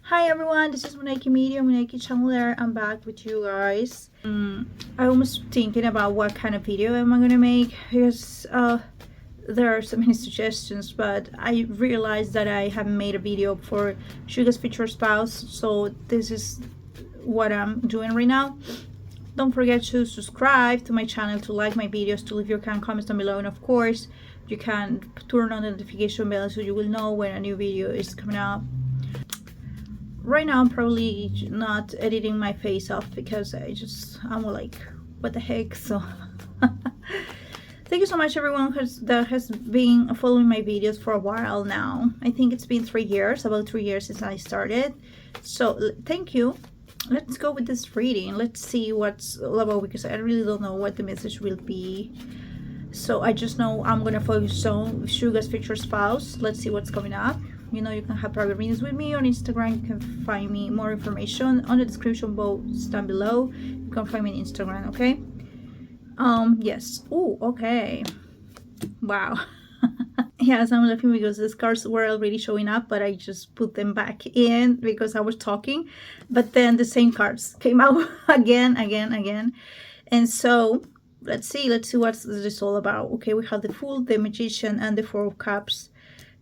Hi everyone, this is Muneki Media, Muneki Channel. I'm back with you guys. I was thinking about what kind of video am I gonna make because there are so many suggestions, but I realized that I haven't made a video for Suga's future spouse, so this is what I'm doing right now. Don't forget to subscribe to my channel, to like my videos, to leave your kind comments down below, and of course you can turn on the notification bell so you will know when a new video is coming up. Right now I'm probably not editing my face off because I'm like, what the heck. So thank you so much everyone that has been following my videos for a while now. I think it's been 3 years, about 3 years since I started, so thank you. Let's go with this reading. Let's see what's all about, because I really don't know what the message will be. So I just know I'm gonna focus on Suga's future spouse. Let's see what's coming up. You know, you can have private readings with me on Instagram. You can find me more information on the description box down below. You can find me on Instagram, okay? Yes. Oh, okay. Wow. Yes, I'm laughing because the cards were already showing up, but I just put them back in because I was talking. But then the same cards came out again. And so let's see what this all about. Okay, we have the Fool, the Magician, and the Four of Cups.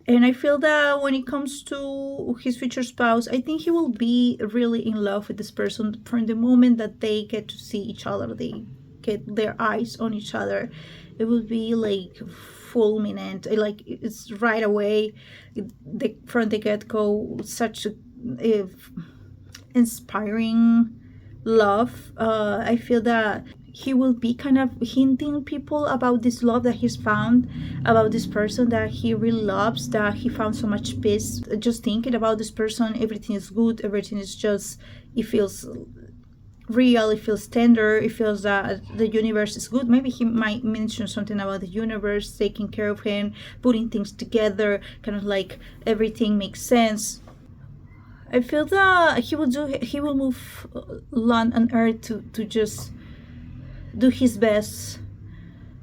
And I feel that when it comes to his future spouse, I think he will be really in love with this person from the moment that they get to see each other, they get their eyes on each other. It will be like fulminant, like it's right away, from the get-go, such a inspiring love. I feel that he will be kind of hinting people about this love that he's found, about this person that he really loves, that he found so much peace just thinking about this person. Everything is good, everything is just, it feels real, it feels tender, it feels that the universe is good. Maybe he might mention something about the universe taking care of him, putting things together, kind of like everything makes sense. I feel that he will move land and earth to just do his best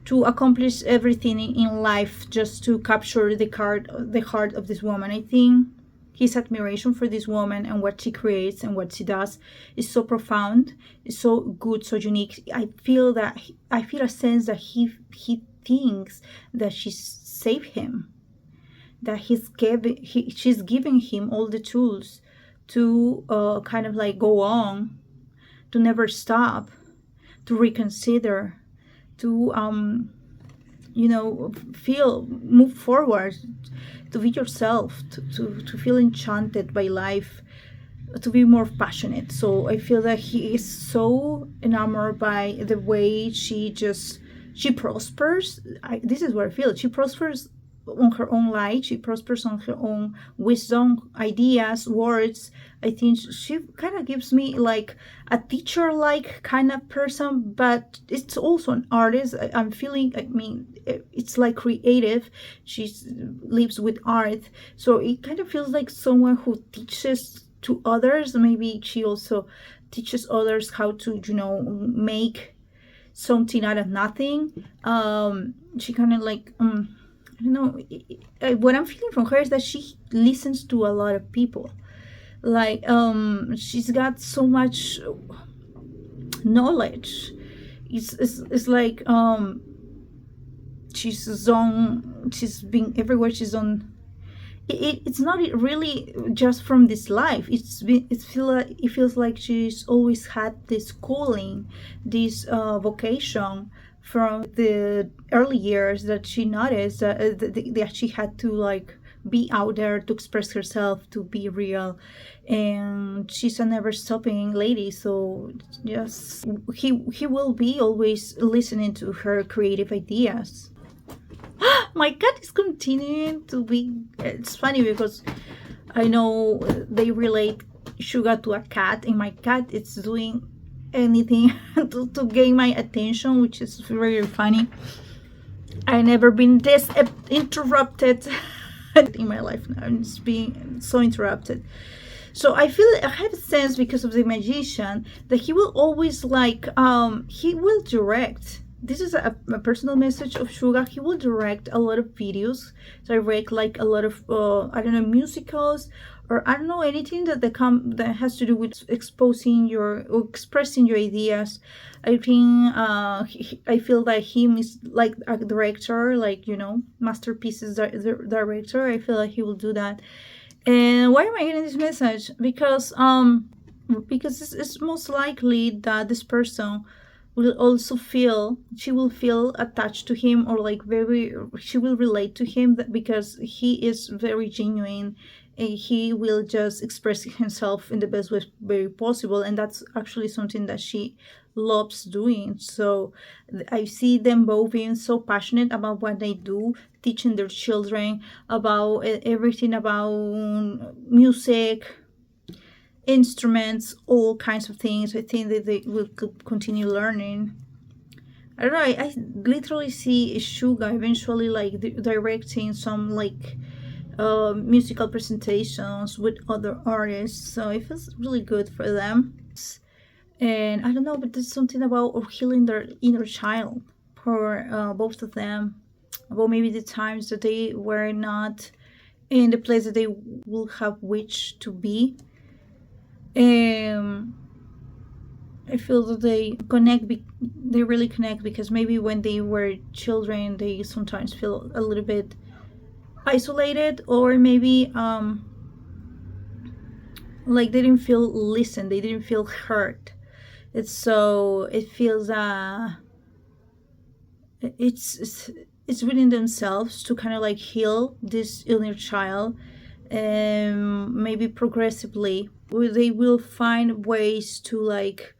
to accomplish everything in life, just to capture the heart of this woman. I think his admiration for this woman and what she creates and what she does is so profound, is so good, so unique. I feel a sense that he thinks that she saved him, that she's giving him all the tools to kind of like go on, to never stop, to reconsider, to move forward, to be yourself, to feel enchanted by life, to be more passionate. So I feel that he is so enamored by the way she prospers. This is what I feel. She prospers on her own light, she prospers on her own wisdom, ideas, words. I think she kind of gives me like a teacher like kind of person, but it's also an artist. I'm feeling, I mean, it's like creative. She lives with art, so it kind of feels like someone who teaches to others. Maybe she also teaches others how to, make something out of nothing. She kind of like I don't know, what I'm feeling from her is that she listens to a lot of people. Like, she's got so much knowledge. It's like, she's been everywhere. She's on. It's not really just from this life. It feels like she's always had this calling, this vocation from the early years, that she noticed that she had to like be out there, to express herself, to be real. And she's a never stopping lady, so yes, he will be always listening to her creative ideas. My cat is continuing to be, it's funny because I know they relate Suga to a cat, and my cat is doing anything to gain my attention, which is very funny. I never been this interrupted in my life now. I'm just being so interrupted. So I have a sense, because of the Magician, that he will always like he will direct this is a personal message of Suga. He will direct a lot of videos, direct like a lot of I don't know, musicals, or I don't know, anything that has to do with exposing your or expressing your ideas. I think I feel that him is like a director, like, you know, masterpieces director. I feel like he will do that. And why am I getting this message? Because it's most likely that this person will also feel, she will feel attached to him, or like very, she will relate to him, because he is very genuine, and he will just express himself in the best way possible, and that's actually something that she loves doing. So I see them both being so passionate about what they do, teaching their children about everything about music, instruments, all kinds of things. I think that they will continue learning. I don't know. I literally see Suga eventually like directing some like musical presentations with other artists. So it feels really good for them. And I don't know, but there's something about or healing their inner child for both of them. About maybe the times that they were not in the place that they will have wished to be. Um, I feel that they really connect, because maybe when they were children, they sometimes feel a little bit isolated, or maybe like they didn't feel listened, they didn't feel heard. It's so it feels it's within themselves to kind of like heal this inner child. Maybe progressively they will find ways to like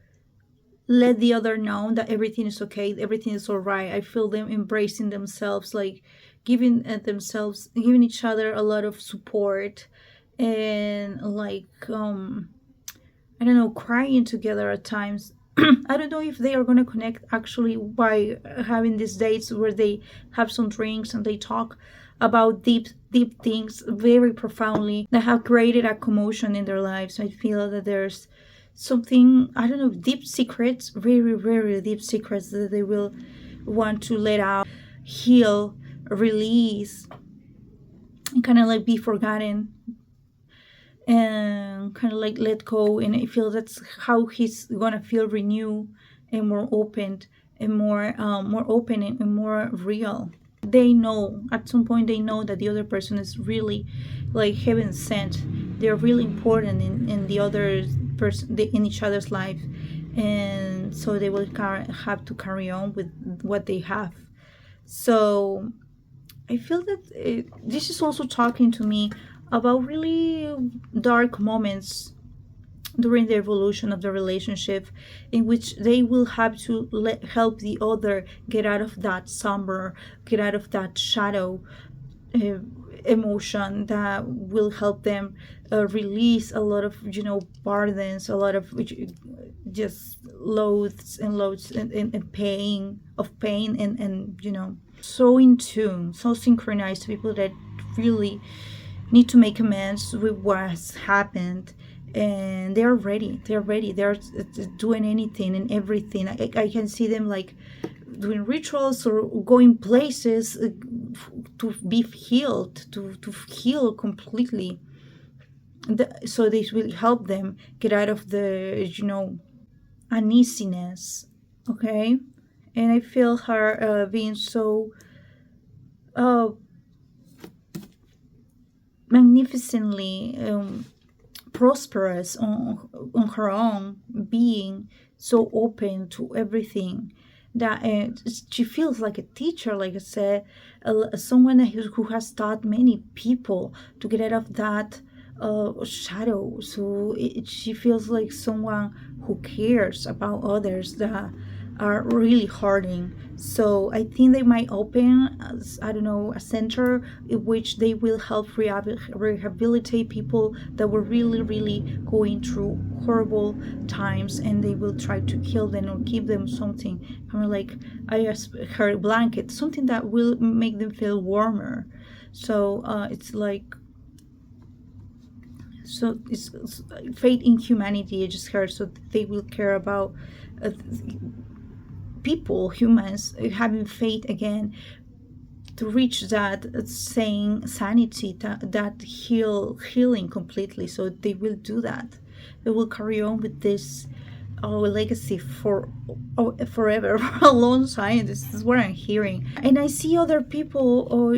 let the other know that everything is okay, everything is all right. I feel them embracing themselves, like giving giving each other a lot of support, and like I don't know, crying together at times. I don't know if they are going to connect actually by having these dates where they have some drinks and they talk about deep things very profoundly that have created a commotion in their lives. I feel that there's something, I don't know, deep secrets, very deep secrets that they will want to let out, heal, release, and kind of like be forgotten, and kind of like let go. And I feel that's how he's gonna feel renewed and more open, and more open and more real. They know at some point, they know that the other person is really like heaven sent. They're really important in the other person, in each other's life, and so they will have to carry on with what they have. So I feel that this is also talking to me about really dark moments during the evolution of the relationship, in which they will have to help the other get out of that somber, get out of that shadow uh, emotion, that will help them release a lot of, you know, burdens, a lot of just loads and loads and pain, and you know, so in tune, so synchronized, people that really need to make amends with what's happened, and they're doing anything and everything. I can see them like doing rituals or going places to be healed, to heal completely. So this will help them get out of the, you know, uneasiness. Okay. And I feel her being so uh, magnificently prosperous on her own, being so open to everything, that she feels like a teacher, like I said, someone who has taught many people to get out of that shadow. So she feels like someone who cares about others that are really hurting. So I think they might open, I don't know, a center in which they will help rehabilitate people that were really going through horrible times, and they will try to heal them or give them something, kind of like I heard blanket, something that will make them feel warmer. So it's like, so it's faith in humanity, I just heard. So they will care about uh, people, humans, having faith again to reach that saying sanity, that healing completely. So they will do that. They will carry on with this legacy for forever, for a long time. This is what I'm hearing, and I see other people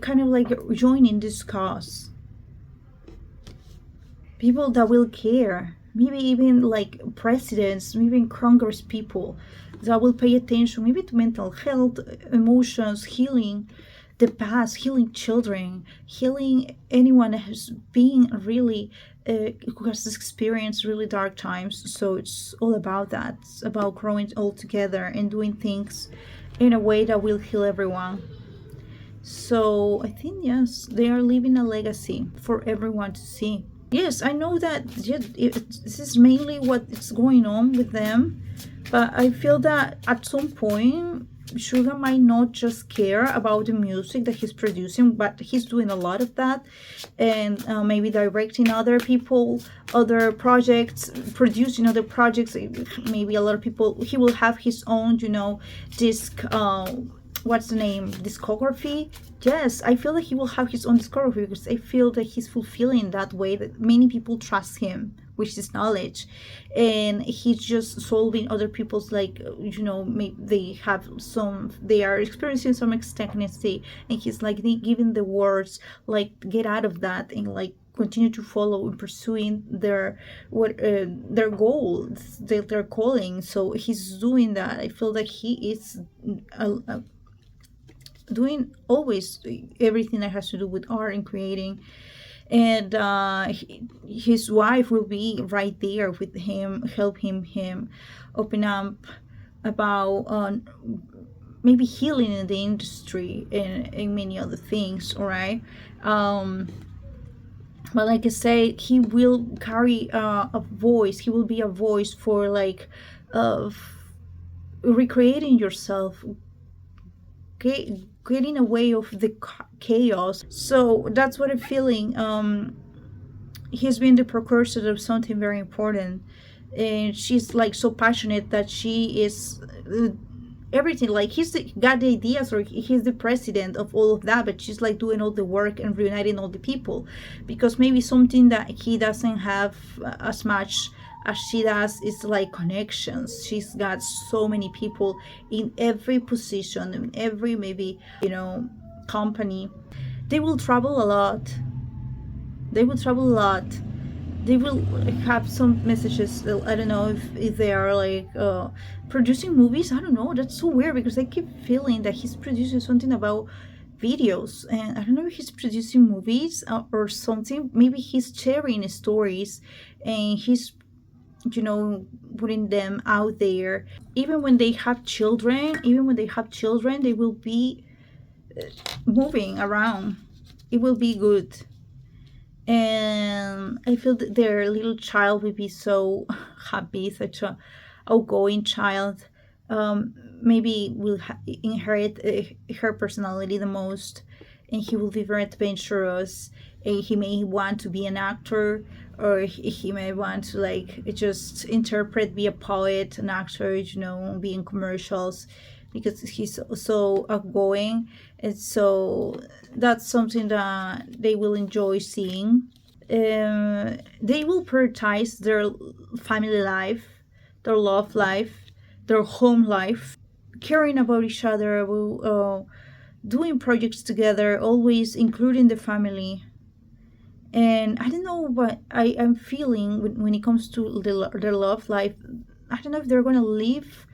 kind of like joining this cause. People that will care, maybe even like presidents, maybe even Congress people that will pay attention, maybe to mental health, emotions, healing the past, healing children, healing anyone who's been really who has experienced really dark times. So it's all about that. It's about growing all together and doing things in a way that will heal everyone. So I think yes, they are leaving a legacy for everyone to see. Yes, I know that this is mainly what is going on with them, but I feel that at some point Suga might not just care about the music that he's producing, but he's doing a lot of that, and maybe directing other people, other projects, producing other projects. Maybe a lot of people. He will have his own, disc. What's the name? Discography. Yes, I feel that he will have his own discography because I feel that he's fulfilling that way, that many people trust him with his knowledge, and he's just solving other people's, like, maybe they are experiencing some stagnancy, and he's like giving the words like get out of that and like continue to follow and pursuing their goals, their calling. So he's doing that. I feel that he is doing always everything that has to do with art and creating, and his wife will be right there with him, helping him open up about maybe healing in the industry and many other things. All right. But like I say, he will carry a voice. He will be a voice for like recreating yourself, getting away of the chaos. So that's what I'm feeling. He's been the precursor of something very important, and she's like so passionate that she is everything. Like got the ideas, or he's the president of all of that, but she's like doing all the work and reuniting all the people, because maybe something that he doesn't have as much as she does is like connections. She's got so many people in every position, in every maybe company. They will travel a lot. They will travel a lot. They will have some messages. I don't know if they are like producing movies. I don't know. That's so weird because I keep feeling that he's producing something about videos, and I don't know if he's producing movies or something. Maybe he's sharing stories, and he's putting them out there. Even when they have children, they will be moving around. It will be good, and I feel that their little child will be so happy, such a outgoing child. Maybe will inherit her personality the most, and he will be very adventurous, and he may want to be an actor, or he may want to like just interpret, be a poet, an actor, be in commercials, because he's so outgoing. And so that's something that they will enjoy seeing. They will prioritize their family life, their love life, their home life, caring about each other, doing projects together, always including the family. And I don't know what I am feeling when it comes to their love life. I don't know if they're gonna leave.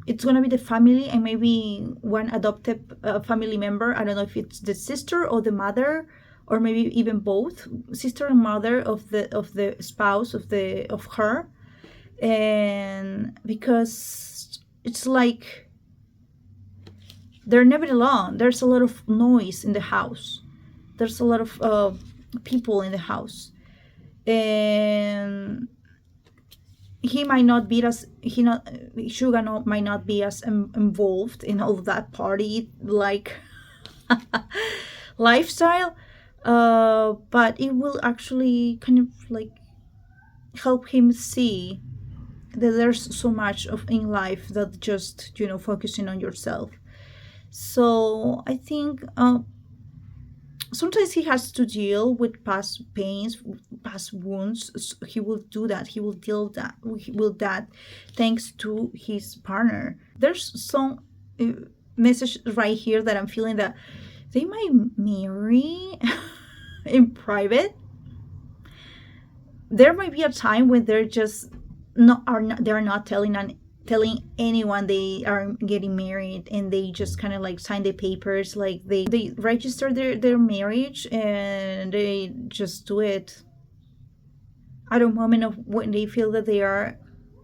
It's gonna be the family and maybe one adopted family member. I don't know if it's the sister or the mother, or maybe even both, sister and mother of the spouse of her. And because it's like they're never alone. There's a lot of noise in the house. There's a lot of people in the house, and he might not be as Suga might not be as involved in all of that party like lifestyle, but it will actually kind of like help him see that there's so much of in life that just, focusing on yourself. So I think sometimes he has to deal with past pains, past wounds. He will do that. He will deal that with that, thanks to his partner. There's some message right here that I'm feeling that they might marry in private. There might be a time when they're just they're not telling anyone they are getting married, and they just kind of like sign the papers, like they register their marriage, and they just do it at a moment of when they feel that they are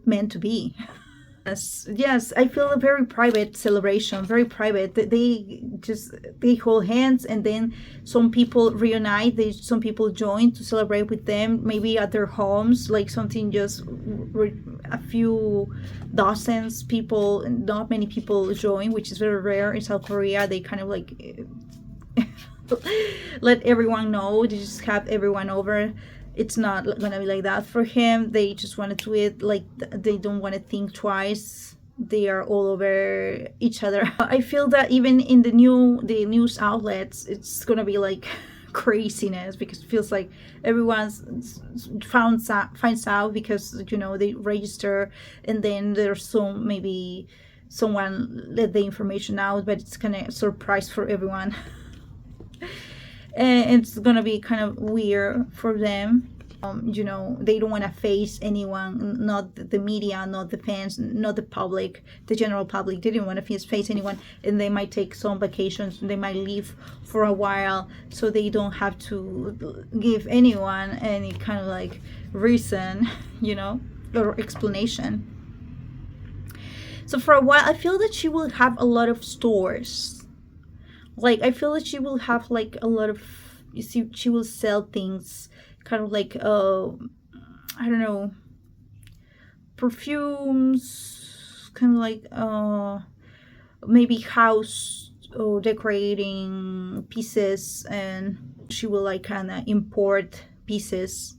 meant to be. Yes, I feel a very private celebration, very private. They hold hands, and then some people reunite. Some people join to celebrate with them, maybe at their homes, like something just a few dozens people, not many people join, which is very rare in South Korea. They kind of like let everyone know. They just have everyone over. It's not gonna be like that for him. They just want to do it like they don't want to think twice. They are all over each other. I feel that even in the news outlets, it's gonna be like craziness, because it feels like everyone's finds out, because they register, and then there's some, maybe someone let the information out, but it's kind of surprise for everyone. And it's gonna be kind of weird for them. They don't want to face anyone, not the media, not the fans, not the public, the general public. They didn't want to face anyone, and they might take some vacations. They might leave for a while, so they don't have to give anyone any kind of like reason, or explanation. So for a while, I feel that she will have a lot of stores. Like, I feel that she will have like a lot of, you see, she will sell things, kind of like I don't know, perfumes, kind of like maybe house or decorating pieces, and she will like kind of import pieces.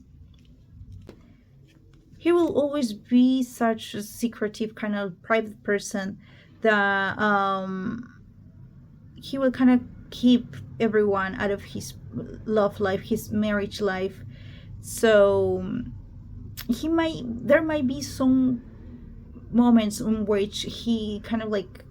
He will always be such a secretive kind of private person that he will kind of keep everyone out of his love life, his marriage life. So there might be some moments in which he kind of like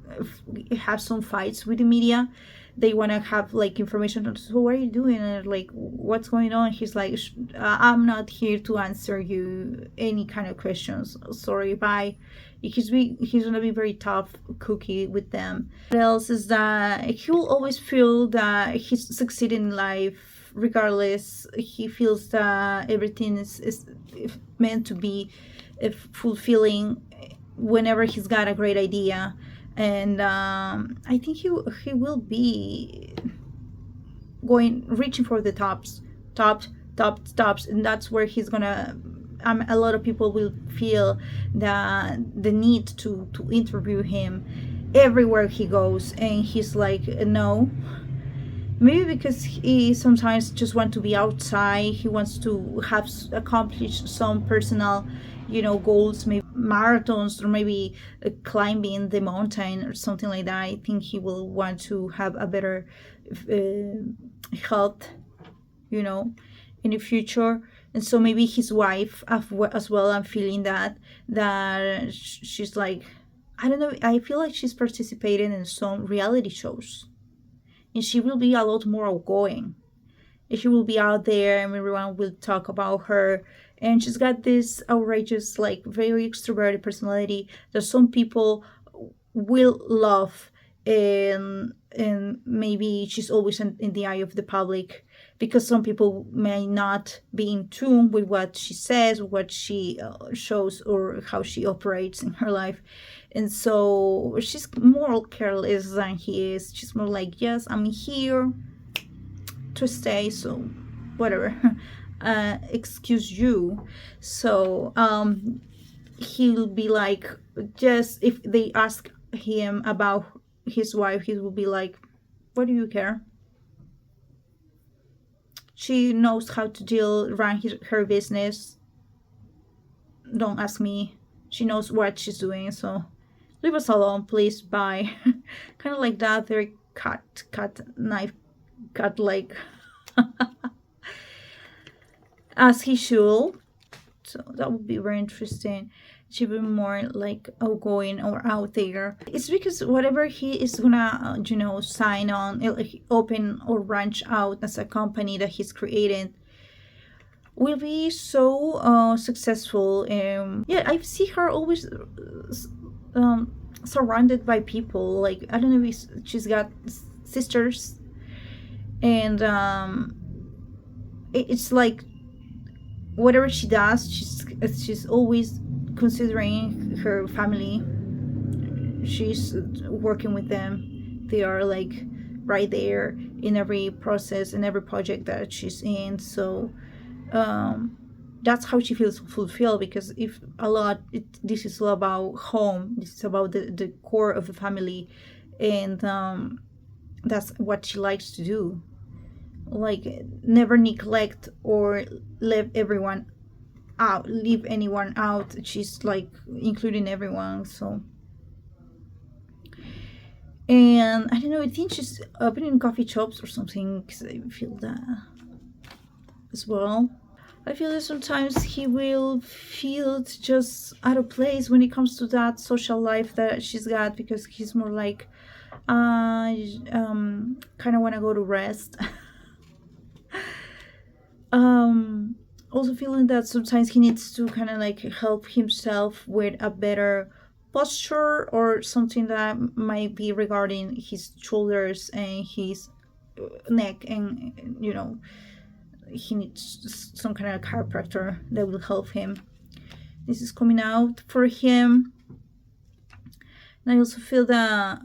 have some fights with the media. They want to have like information. So what are you doing? And like, what's going on? He's like, I'm not here to answer you any kind of questions. Sorry, bye. He's gonna be very tough cookie with them. What else is that he will always feel that he's succeeding in life regardless. He feels that everything is meant to be fulfilling whenever he's got a great idea. And I think he will be reaching for the tops, and that's where he's gonna. A lot of people will feel the need to interview him everywhere he goes, and he's like, no. Maybe because he sometimes just wants to be outside. He wants to have accomplished some personal, goals, maybe marathons, or maybe climbing the mountain or something like that. I think he will want to have a better health, in the future. And so maybe his wife as well, I'm feeling that she's like, I don't know, I feel like she's participating in some reality shows, and she will be a lot more outgoing. She will be out there, and everyone will talk about her. And she's got this outrageous, like very extroverted personality that some people will love. And maybe she's always in the eye of the public, because some people may not be in tune with what she says, what she shows, or how she operates in her life. And so she's more careless than he is. She's more like, yes, I'm here to stay, so whatever. Excuse you. So he'll be like, just if they ask him about his wife, he will be like, what do you care? She knows how to run her business. Don't ask me. She knows what she's doing. So leave us alone, please. Bye. Kind of like that, very cut knife, cut like as he should. So that would be very interesting. She be more like outgoing or out there. It's because whatever he is gonna, sign on, like open or branch out as a company that he's created, will be so successful. Yeah, I see her always surrounded by people. Like, I don't know if she's got sisters, and it's like whatever she does, she's always considering her family. She's working with them. They are like right there in every process and every project that she's in. So that's how she feels fulfilled, because if a lot this is all about home, this is about the core of the family, and that's what she likes to do, like never neglect or leave anyone out. She's like including everyone. So, and I don't know, I think she's opening coffee shops or something, because I feel that as well. I feel that sometimes he will feel just out of place when it comes to that social life that she's got, because he's more like kind of want to go to rest. Also feeling that sometimes he needs to kind of like help himself with a better posture or something that might be regarding his shoulders and his neck, and he needs some kind of chiropractor that will help him. This is coming out for him. And I also feel that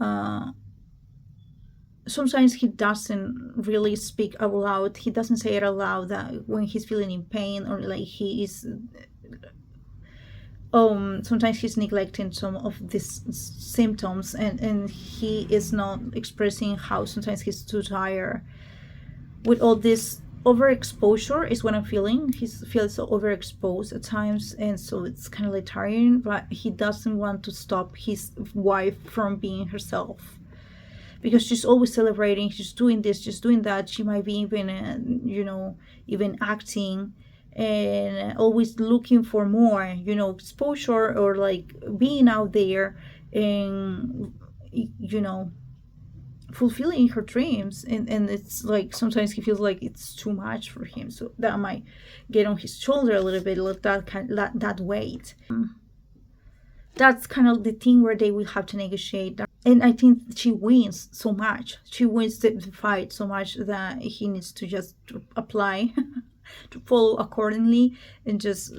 sometimes he doesn't really speak out loud. He doesn't say it out loud, that when he's feeling in pain, or like he is sometimes he's neglecting some of these symptoms, and he is not expressing how sometimes he's too tired with all this overexposure is what I'm feeling. He feels so overexposed at times, and so it's kind of like tiring, but he doesn't want to stop his wife from being herself, because she's always celebrating, she's doing this, she's doing that. She might be even even acting and always looking for more exposure, or like being out there and fulfilling her dreams, and it's like sometimes he feels like it's too much for him, so that might get on his shoulder a little bit, like that weight. That's kind of the thing where they will have to negotiate, and I think she wins so much, she wins the fight so much, that he needs to just apply to follow accordingly, and just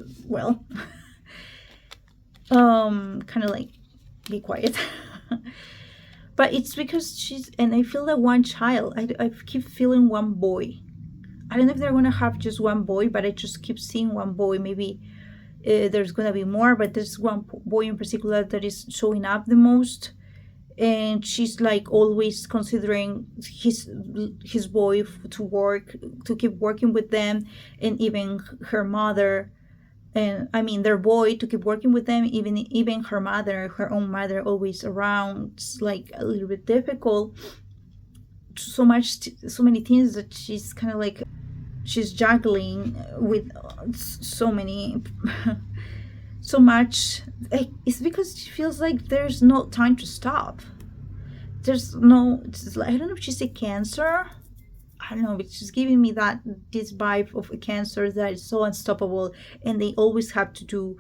kind of like be quiet. But it's because and I feel that one child, I keep feeling one boy. I don't know if they're gonna have just one boy, but I just keep seeing one boy. Maybe there's gonna be more, but there's one boy in particular that is showing up the most, and she's like always considering his boy to keep working with them, and even her mother, and I mean their boy, to keep working with them, even her mother, her own mother, always around. It's like a little bit difficult, so many things that she's kind of like she's juggling with so much. It's because she feels like there's no time to stop. It's like, I don't know if she's a Cancer. I don't know, it's just giving me this vibe of a Cancer that is so unstoppable, and they always have to do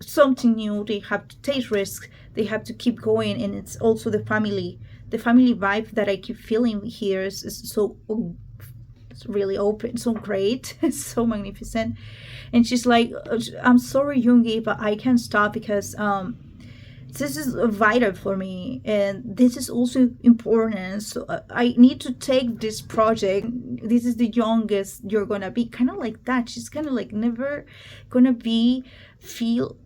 something new. They have to take risks. They have to keep going, and it's also the family vibe that I keep feeling here is so it's really open, so great, so magnificent. And she's like, I'm sorry, Yoongi, but I can't stop, because this is vital for me, and this is also important, so I need to take this project. This is the youngest you're gonna be, kind of like that. She's kind of like never gonna feel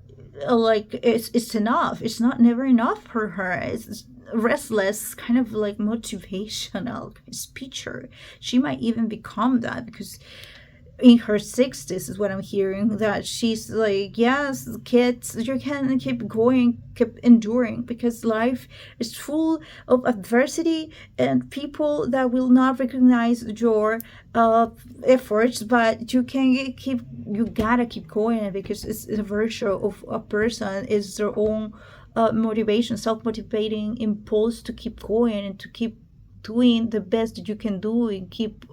like it's enough. It's not never enough for her. It's restless, kind of like motivational speaker. She might even become that, because in her 60s is what I'm hearing, that she's like, yes, kids, you can keep going, keep enduring, because life is full of adversity and people that will not recognize your efforts, but you gotta keep going, because it's a virtue of a person, is their own motivation, self-motivating impulse to keep going and to keep doing the best that you can do, and keep,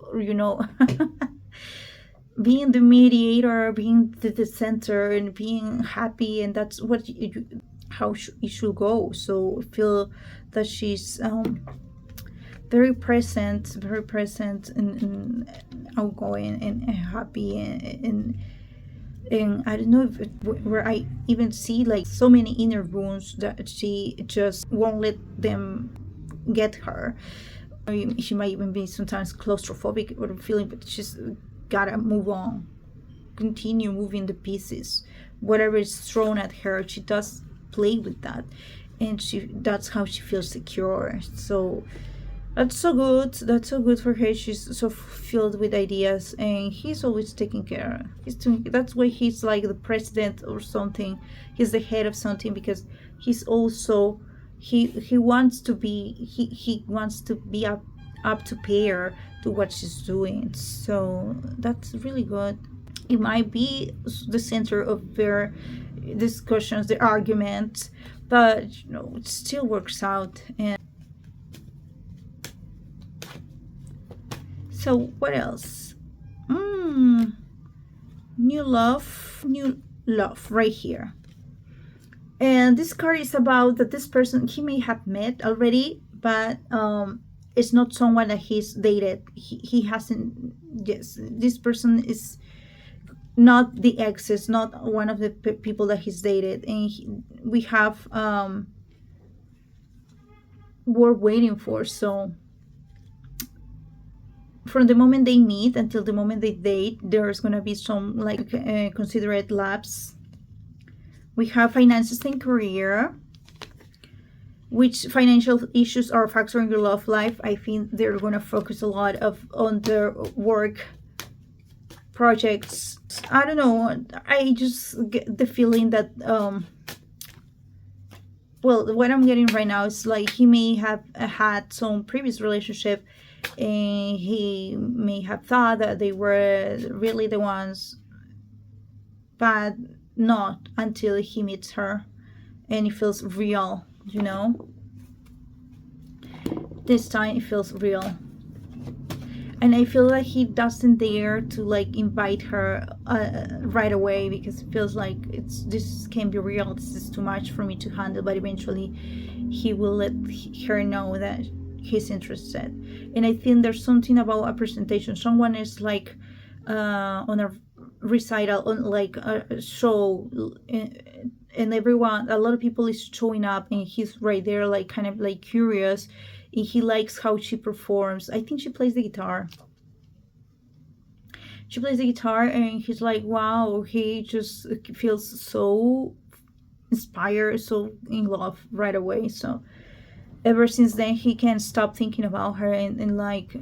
being the mediator, being the center, and being happy, and that's what it should go. So I feel that she's very present, and outgoing, and happy, and I don't know if where I even see like so many inner wounds that she just won't let them get her. She might even be sometimes claustrophobic or feeling, but she's gotta move on, continue moving the pieces, whatever is thrown at her. She does play with that, and that's how she feels secure. So that's so good. That's so good for her. She's so filled with ideas, and he's always taking care. That's why he's like the president or something. He's the head of something, because he's also he wants to be up to pair to what she's doing. So that's really good. It might be the center of their discussions, their arguments, but it still works out. And so what else? New love right here. And this card is about that this person, he may have met already, but it's not someone that he's dated. He hasn't. Yes, this person is not the ex, is not one of the people that he's dated, and we have we're waiting for. So from the moment they meet until the moment they date, there's gonna be some like considerate lapse. We have finances and career. Which financial issues are factoring your love life? I think they're going to focus a lot on their work projects. I don't know. I just get the feeling that well, what I'm getting right now is like he may have had some previous relationship, and he may have thought that they were really the ones, but not until he meets her and it feels real. This time it feels real, and I feel like he doesn't dare to like invite her right away, because it feels like this can't be real, this is too much for me to handle. But eventually he will let her know that he's interested. And I think there's something about a presentation. Someone is like on a recital, on like a show, and everyone, a lot of people is showing up, and he's right there like kind of like curious, and he likes how she performs. I think she plays the guitar, and he's like, wow, he just feels so inspired, so in love right away. So ever since then he can't stop thinking about her, and like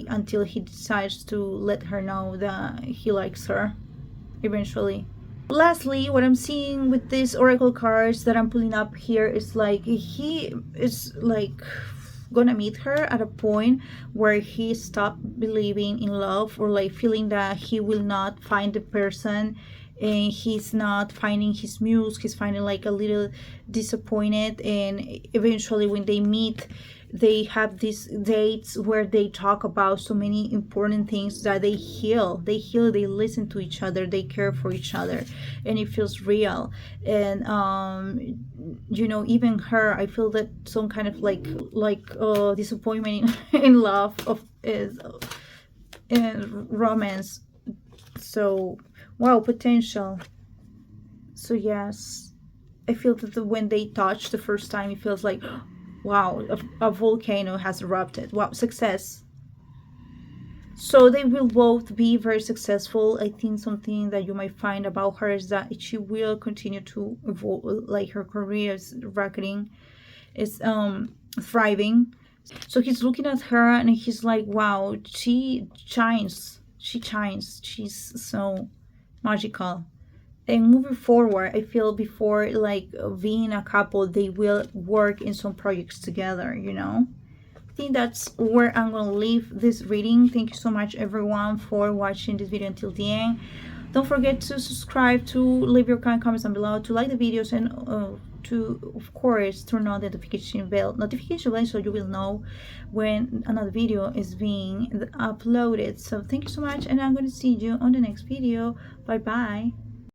until he decides to let her know that he likes her eventually. Lastly, what I'm seeing with these oracle cards that I'm pulling up here is like he is like gonna meet her at a point where he stopped believing in love, or like feeling that he will not find the person, and he's not finding his muse. He's finding like a little disappointed, and eventually when they meet, they have these dates where they talk about so many important things, that they heal, they listen to each other, they care for each other, and it feels real. And even her, I feel that some kind of like disappointment in love of romance. So wow, potential. So yes, I feel that when they touch the first time, it feels like wow, a volcano has erupted. Wow, success. So they will both be very successful. I think something that you might find about her is that she will continue to evolve, like her career is rocketing, is thriving. So he's looking at her, and he's like, wow, she she shines. She's so magical. And moving forward, I feel before like being a couple, they will work in some projects together, you know. I think that's where I'm gonna leave this reading. Thank you so much everyone for watching this video until the end. Don't forget to subscribe, to leave your kind comments down below, to like the videos, and to, of course, turn on the notification bell so you will know when another video is being uploaded. So thank you so much, and I'm going to see you on the next video. Bye bye.